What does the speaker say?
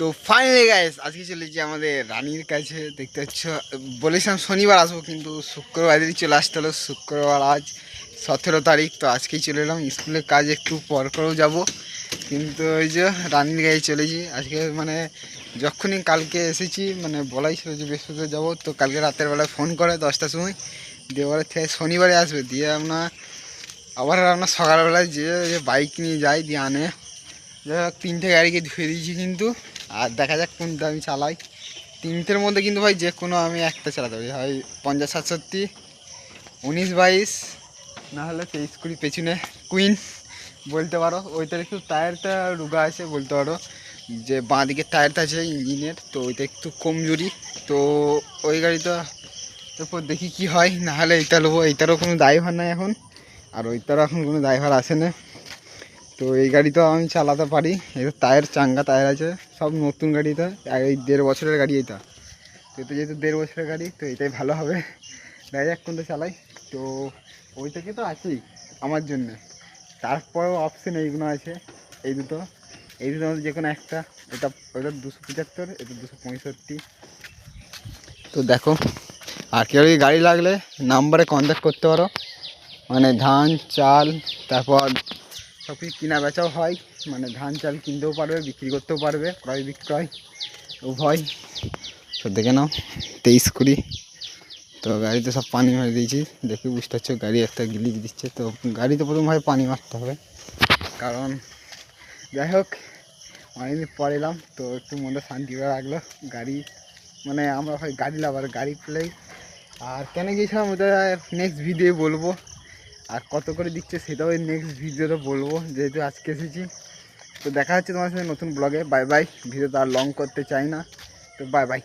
তো finally guys আজকে চলেছি আমাদের রানীর কাছে। দেখতে পাচ্ছ, বলেছিলাম শনিবার আসবো কিন্তু শুক্রবারই চলে আসতে হলো। শুক্রবার আজ 17 তারিখ, তো আজকেই চলে এলাম। স্কুলের কাজ একটু পর করেও যাবো, কিন্তু ওই যে রানীর গায়ে চলেছি আজকে। মানে যখনই কালকে এসেছি, মানে বলাই ছিল যে বৃহস্পতিবার যাবো, তো কালকে রাতের বেলায় ফোন করে 10টার সময়, দিয়ে বলে থেকে শনিবারে আসবে। দিয়ে আবার আপনার সকালবেলায় যে বাইক নিয়ে যাই, দিয়ে আনে। যাই হোক 3টে গাড়িকে ধুয়ে দিয়েছি কিন্তু, আর দেখা যাক কোনটা আমি চালাই। 3টের মধ্যে কিন্তু ভাই যে কোনো আমি একটা চালাতে পারি, হয় 50-67, 19-22, না হলে 23-20 পেছনে কুইন বলতে পারো। ওইটার একটু টায়ারটা রুগা আছে বলতে পারো, যে বাঁ দিকের টায়ারটা আছে ইঞ্জিনের, তো ওইটা একটু কমজোরি। তো ওই গাড়িটা তারপর দেখি কি হয়, না হলে এইটা নেবো। এইটারও কোনো ড্রাইভার নাই এখন, আর ওইটারও এখন কোনো ড্রাইভার আসে না। তো এই গাড়িটাও আমি চালাতে পারি, এটা টায়ার চাঙ্গা টায়ার আছে, সব নতুন গাড়িটা। এই 1.5 বছরের গাড়ি এটা। তো এটা যেহেতু 1.5 বছরের গাড়ি, তো এটাই ভালো হবে। দেখা যাক কোনটা চালাই। তো ওই থেকে তো আছেই আমার জন্যে, তারপরেও অপশান এইগুলো আছে, এই দুটো মধ্যে যে কোনো একটা। ওটা 275, এটা 265। তো দেখো, আর কেউ গাড়ি লাগলে নাম্বারে কন্ট্যাক্ট করতে পারো। মানে ধান চাল, তারপর সব কিছু কেনা বেচাও হয়। মানে ধান চাল কিনতেও পারবে, বিক্রি করতেও পারবে, ক্রয় বিক্রয় উভয়। তো দেখে নাও 23-20। তো গাড়িতে সব পানি মারি দিয়েছি, দেখে বুঝতে পারছো গাড়ি একটা গিলিজ দিচ্ছে। তো গাড়িতে প্রথমভাবে পানি মারতে হবে, কারণ যাই হোক অনেকদিন পর এলাম, তো একটু মনটা শান্তি করে রাখলো। গাড়ি মানে আমরা হয় গাড়ি লাভার, গাড়ি প্লেই। আর কেন গিয়েছিলাম ওটা নেক্সট ভিডিও বলবো, আর কত করে দিচ্ছে সেটাও নেক্সট ভিডিওতে বলবো, যেহেতু আজকে এসেছি। তো দেখা হচ্ছে তোমার সাথে নতুন ব্লগে। Bye bye. ভিডিওটা আর লং করতে চাই না, তো বাই বাই।